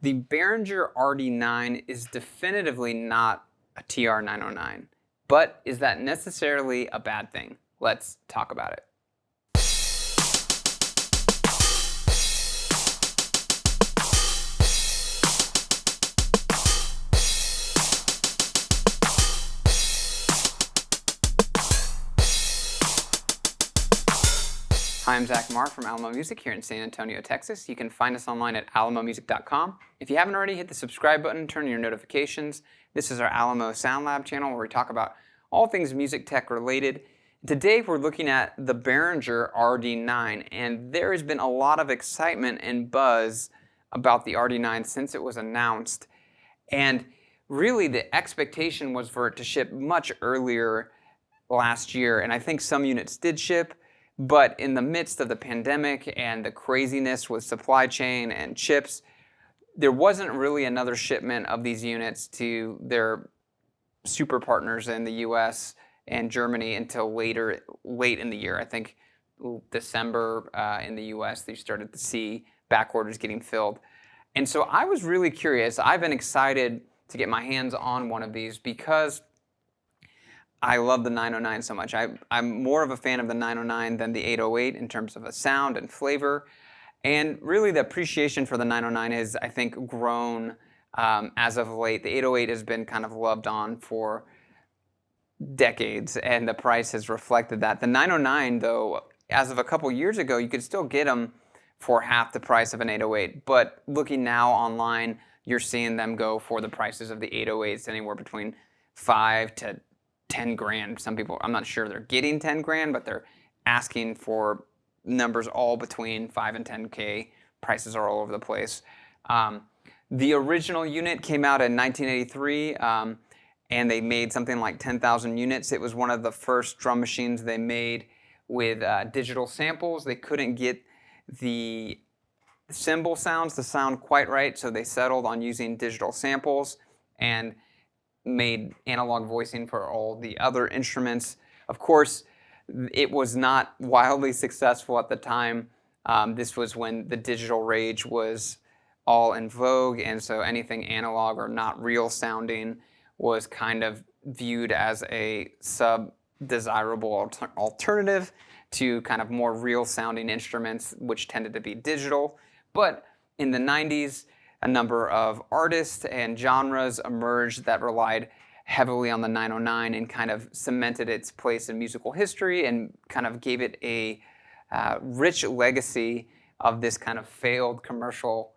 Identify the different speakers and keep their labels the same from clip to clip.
Speaker 1: The Behringer RD-9 is definitively not a TR-909, but is that necessarily a bad thing? Let's talk about it. Hi, I'm Zach Marr from Alamo Music here in San Antonio, Texas. You can find us online at alamomusic.com. If you haven't already, hit the subscribe button, turn on your notifications. This is our Alamo Sound Lab channel where we talk about all things music tech related. Today we're looking at the Behringer RD-9, and there has been a lot of excitement and buzz about the RD-9 since it was announced. And really the expectation was for it to ship much earlier last year, and I think some units did ship. But in the midst of the pandemic and the craziness with supply chain and chips, there wasn't really another shipment of these units to their super partners in the US and Germany until late in the year. I think December in the US, they started to see back orders getting filled. And so I was really curious. I've been excited to get my hands on one of these because I love the 909 so much. I'm more of a fan of the 909 than the 808 in terms of a sound and flavor. And really the appreciation for the 909 has, I think, grown as of late. The 808 has been kind of loved on for decades, and the price has reflected that. The 909, though, as of a couple years ago, you could still get them for half the price of an 808. But looking now online, you're seeing them go for the prices of the 808s, anywhere between 5 to 10 grand. Some people, I'm not sure they're getting 10 grand, but they're asking for numbers all between 5 and 10K. Prices are all over the place. The original unit came out in 1983, and they made something like 10,000 units. It was one of the first drum machines they made with digital samples. They couldn't get the cymbal sounds to sound quite right, so they settled on using digital samples and made analog voicing for all the other instruments. Of course, it was not wildly successful at the time. This was when the digital rage was all in vogue, and so anything analog or not real sounding was kind of viewed as a sub-desirable alternative to kind of more real sounding instruments, which tended to be digital. But in the 90s, a number of artists and genres emerged that relied heavily on the 909 and kind of cemented its place in musical history and kind of gave it a rich legacy of this kind of failed commercial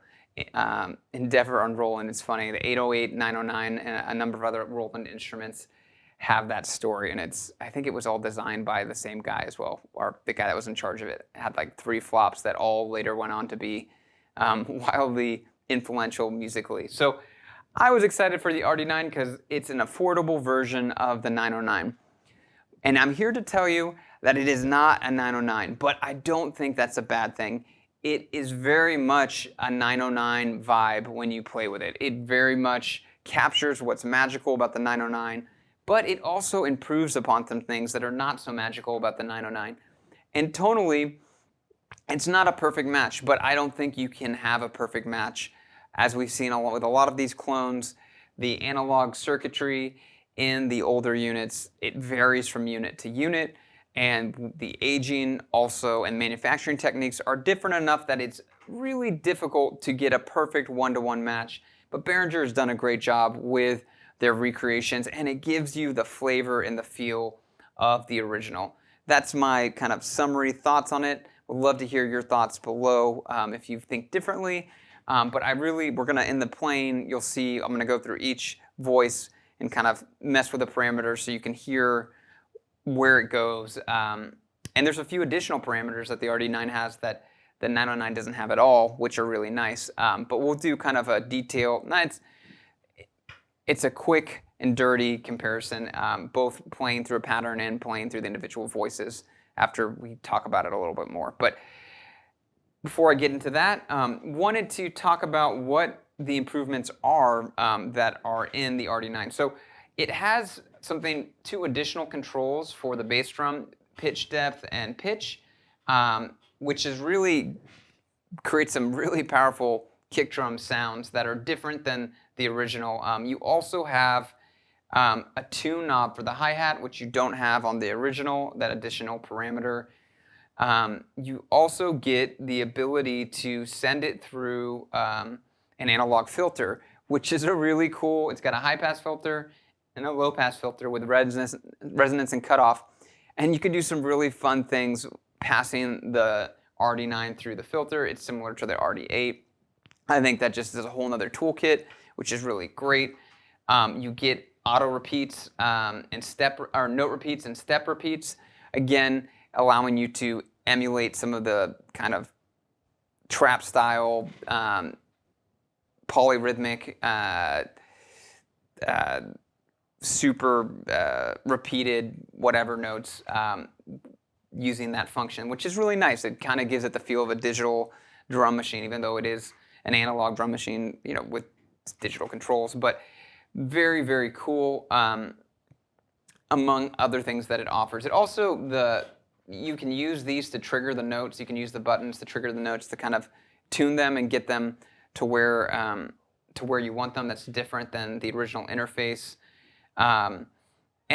Speaker 1: endeavor on Roland. It's funny, the 808, 909, and a number of other Roland instruments have that story, and I think it was all designed by the same guy as well, or the guy that was in charge of it. It had like 3 flops that all later went on to be wildly influential musically. So I was excited for the RD-9 because it's an affordable version of the 909. And I'm here to tell you that it is not a 909, but I don't think that's a bad thing. It is very much a 909 vibe when you play with it. It very much captures what's magical about the 909, but it also improves upon some things that are not so magical about the 909. And tonally, it's not a perfect match, but I don't think you can have a perfect match. As we've seen with a lot of these clones, the analog circuitry in the older units, it varies from unit to unit, and the aging also and manufacturing techniques are different enough that it's really difficult to get a perfect one-to-one match. But Behringer has done a great job with their recreations, and it gives you the flavor and the feel of the original. That's my kind of summary thoughts on it. Would love to hear your thoughts below if you think differently. But we're going to, in the playing, you'll see I'm going to go through each voice and kind of mess with the parameters so you can hear where it goes. And there's a few additional parameters that the RD-9 has that the 909 doesn't have at all, which are really nice. But we'll do kind of a detail. It's a quick and dirty comparison, both playing through a pattern and playing through the individual voices after we talk about it a little bit more. But before I get into that, wanted to talk about what the improvements are that are in the RD-9. So it has 2 additional controls for the bass drum, pitch depth and pitch, which is really creates some really powerful kick drum sounds that are different than the original. You also have a tune knob for the hi-hat, which you don't have on the original, that additional parameter. You also get the ability to send it through an analog filter, which is a really cool, it's got a high-pass filter and a low-pass filter with resonance and cutoff. And you can do some really fun things passing the RD-9 through the filter. It's similar to the RD-8. I think that just is a whole nother toolkit, which is really great. You get auto repeats and note repeats and step repeats, again allowing you to emulate some of the kind of trap style, polyrhythmic, super repeated whatever notes using that function, which is really nice. It kind of gives it the feel of a digital drum machine, even though it is an analog drum machine, with digital controls. But very, very cool. Among other things that it offers, it also you can use these to trigger the notes. You can use the buttons to trigger the notes to kind of tune them and get them to where you want them. That's different than the original interface. And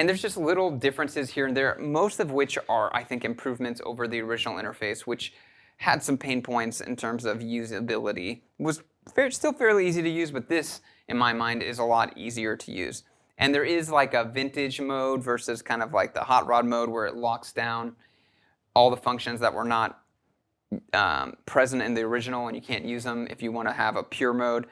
Speaker 1: there's just little differences here and there, most of which are, I think, improvements over the original interface, which had some pain points in terms of usability. It was still fairly easy to use, but this, in my mind, is a lot easier to use. And there is like a vintage mode versus kind of like the hot rod mode where it locks down all the functions that were not present in the original, and you can't use them if you want to have a pure mode.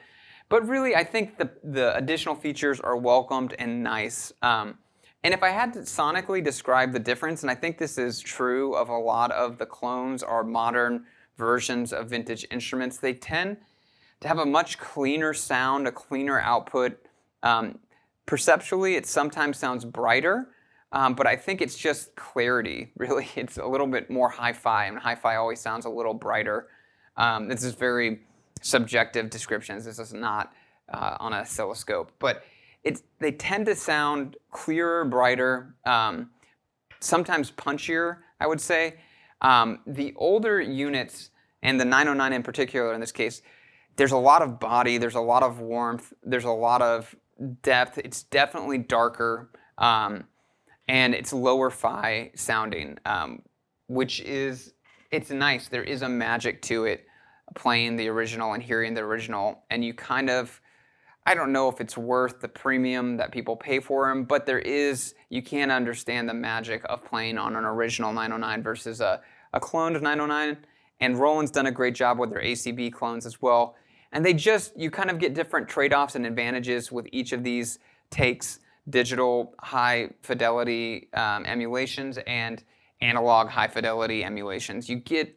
Speaker 1: But really, I think the additional features are welcomed and nice. And if I had to sonically describe the difference, and I think this is true of a lot of the clones or modern versions of vintage instruments, they tend to have a much cleaner sound, a cleaner output. Perceptually, it sometimes sounds brighter, but I think it's just clarity, really. It's a little bit more hi-fi, and hi-fi always sounds a little brighter. This is very subjective descriptions. This is not on an oscilloscope, but they tend to sound clearer, brighter, sometimes punchier, I would say. The older units, and the 909 in particular in this case, there's a lot of body, there's a lot of warmth, there's a lot of depth. It's definitely darker, and it's lower fi sounding, which it's nice. There is a magic to it, playing the original and hearing the original, and you kind of, I don't know if it's worth the premium that people pay for them, but you can understand the magic of playing on an original 909 versus a cloned 909, and Roland's done a great job with their ACB clones as well. And you kind of get different trade-offs and advantages with each of these takes: digital high fidelity emulations and analog high fidelity emulations. You get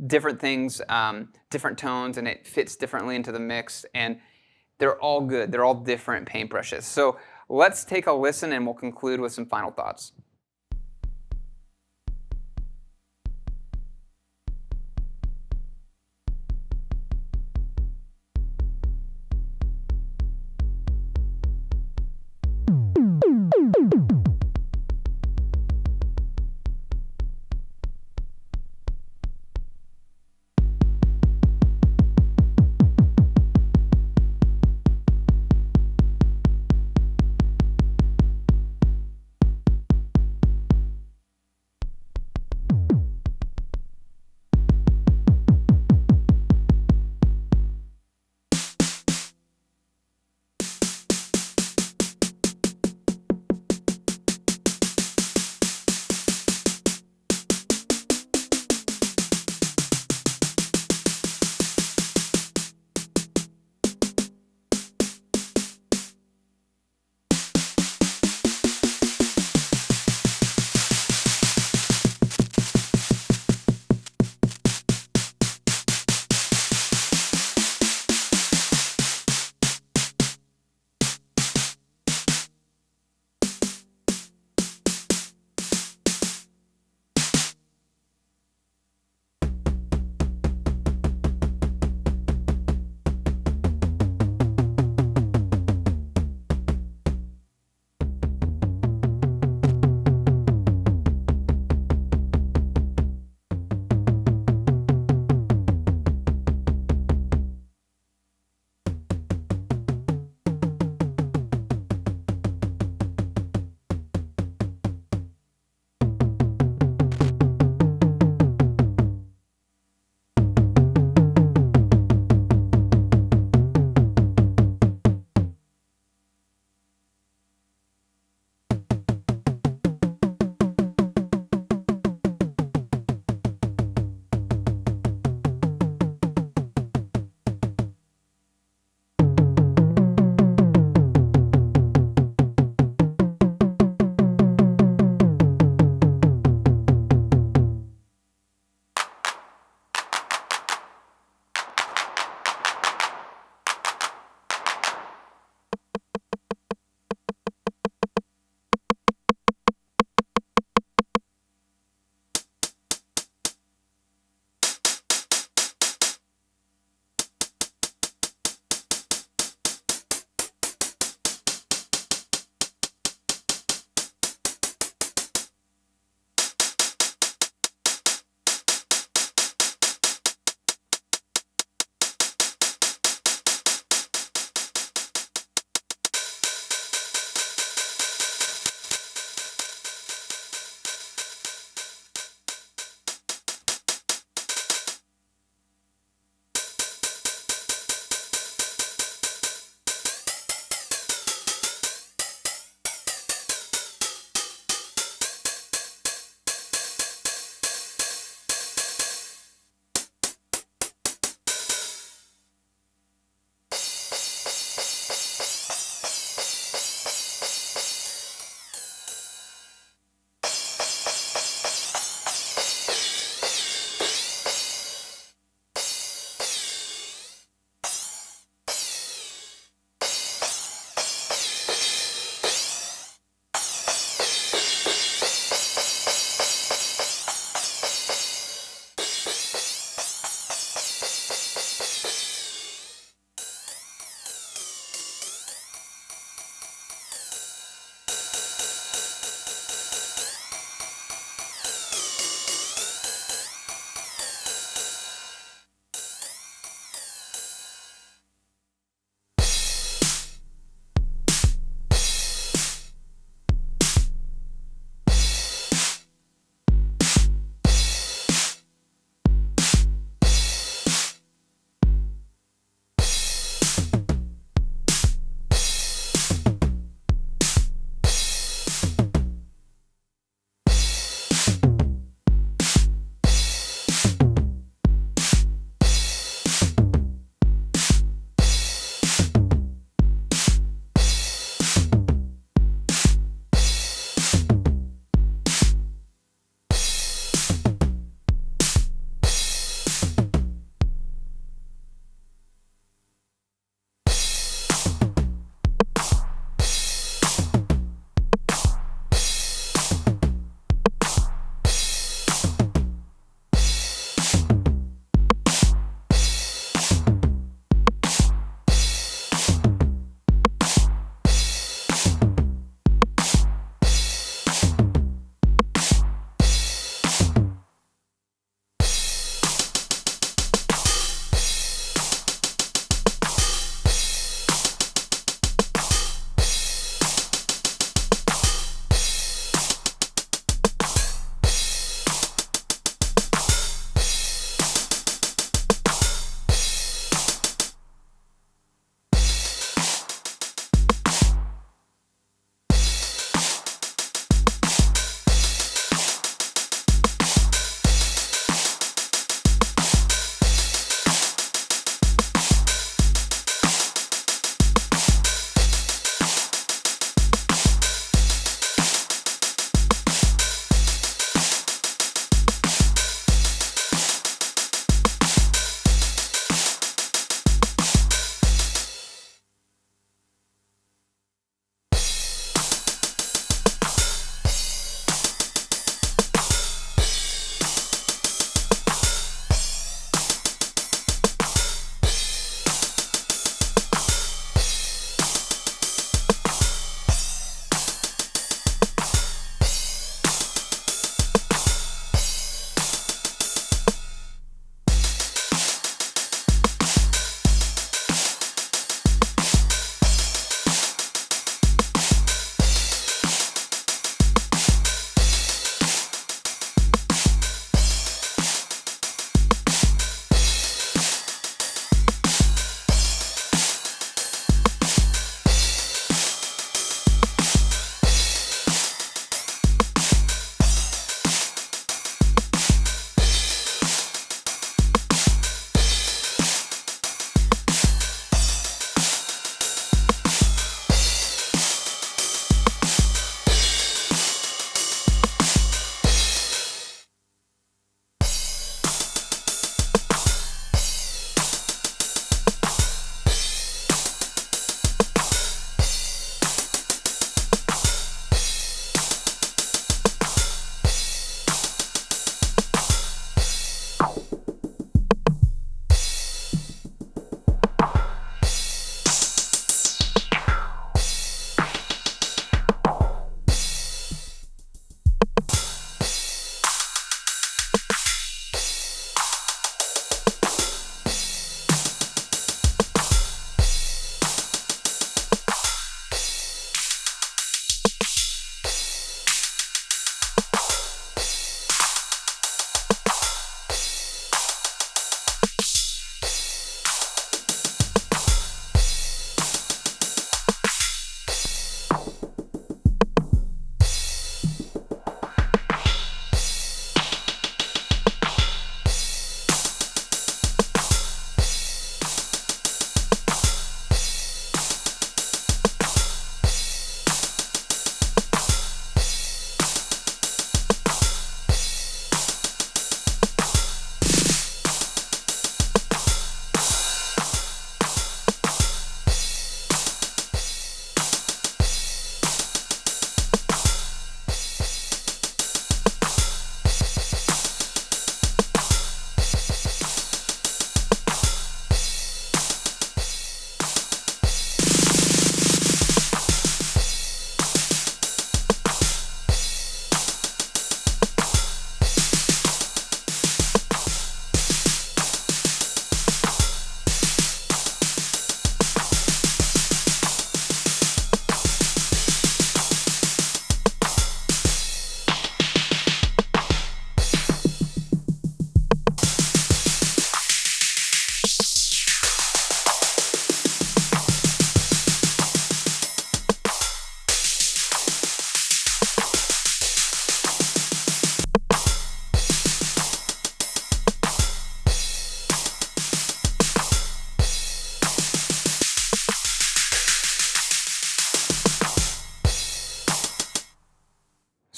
Speaker 1: different things, different tones, and it fits differently into the mix, and they're all good. They're all different paintbrushes. So let's take a listen, and we'll conclude with some final thoughts.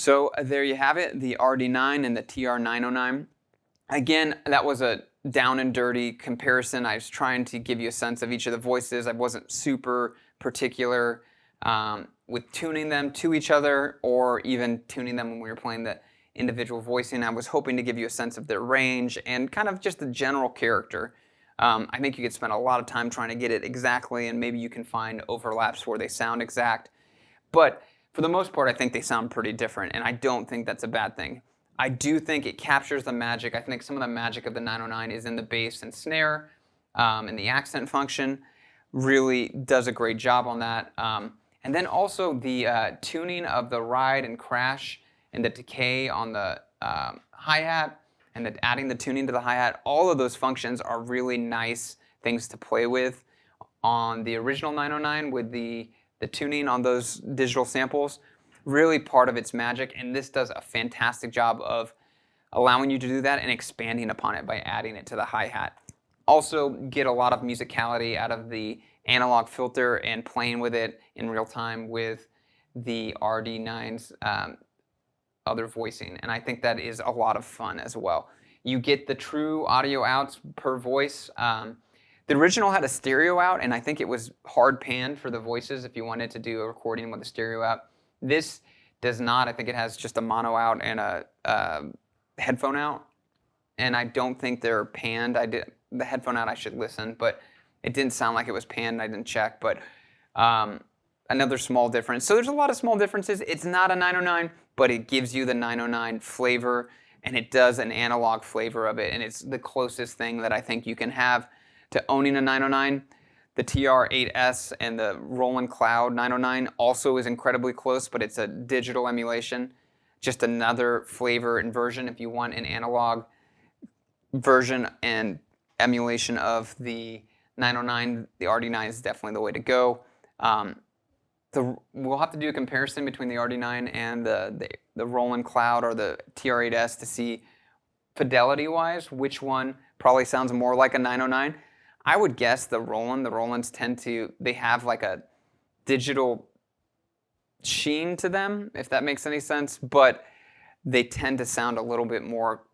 Speaker 1: So there you have it, the RD-9 and the TR-909. Again, that was a down and dirty comparison. I was trying to give you a sense of each of the voices. I wasn't super particular with tuning them to each other or even tuning them when we were playing the individual voicing. I was hoping to give you a sense of their range and kind of just the general character. I think you could spend a lot of time trying to get it exactly, and maybe you can find overlaps where they sound exact. But for the most part, I think they sound pretty different, and I don't think that's a bad thing. I do think it captures the magic. I think some of the magic of the 909 is in the bass and snare, and the accent function really does a great job on that. And then also the tuning of the ride and crash and the decay on the hi-hat and adding the tuning to the hi-hat, all of those functions are really nice things to play with on the original 909 with the tuning on those digital samples. Really part of its magic, and this does a fantastic job of allowing you to do that and expanding upon it by adding it to the hi-hat. Also get a lot of musicality out of the analog filter and playing with it in real time with the RD9's other voicing, and I think that is a lot of fun as well. You get the true audio outs per voice. The original had a stereo out, and I think it was hard pan for the voices if you wanted to do a recording with a stereo out. This does not. I think it has just a mono out and a headphone out, and I don't think they're panned. The headphone out, I should listen, but it didn't sound like it was panned. I didn't check, but another small difference. So there's a lot of small differences. It's not a 909, but it gives you the 909 flavor, and it does an analog flavor of it, and it's the closest thing that I think you can have to owning a 909. The TR-8S and the Roland Cloud 909 also is incredibly close, but it's a digital emulation. Just another flavor and version if you want an analog version and emulation of the 909. The RD9 is definitely the way to go. We'll have to do a comparison between the RD9 and the Roland Cloud or the TR-8S to see fidelity-wise which one probably sounds more like a 909. I would guess the Roland. The Rolands they have like a digital sheen to them, if that makes any sense, but they tend to sound a little bit more,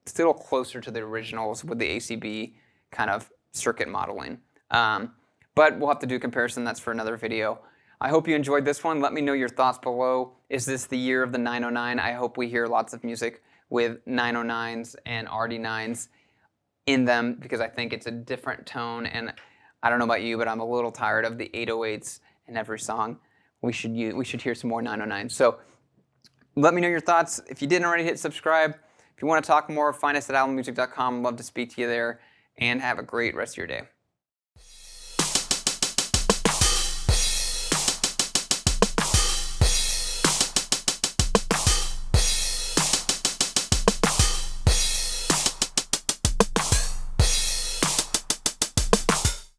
Speaker 1: still closer to the originals with the ACB kind of circuit modeling. But we'll have to do a comparison. That's for another video. I hope you enjoyed this one. Let me know your thoughts below. Is this the year of the 909? I hope we hear lots of music with 909s and RD9s in them, because I think it's a different tone, and I don't know about you, but I'm a little tired of the 808s in every song. We should hear some more 909s. So let me know your thoughts. If you didn't already, hit subscribe. If you want to talk more, find us at almamusic.com. Love to speak to you there, and have a great rest of your day.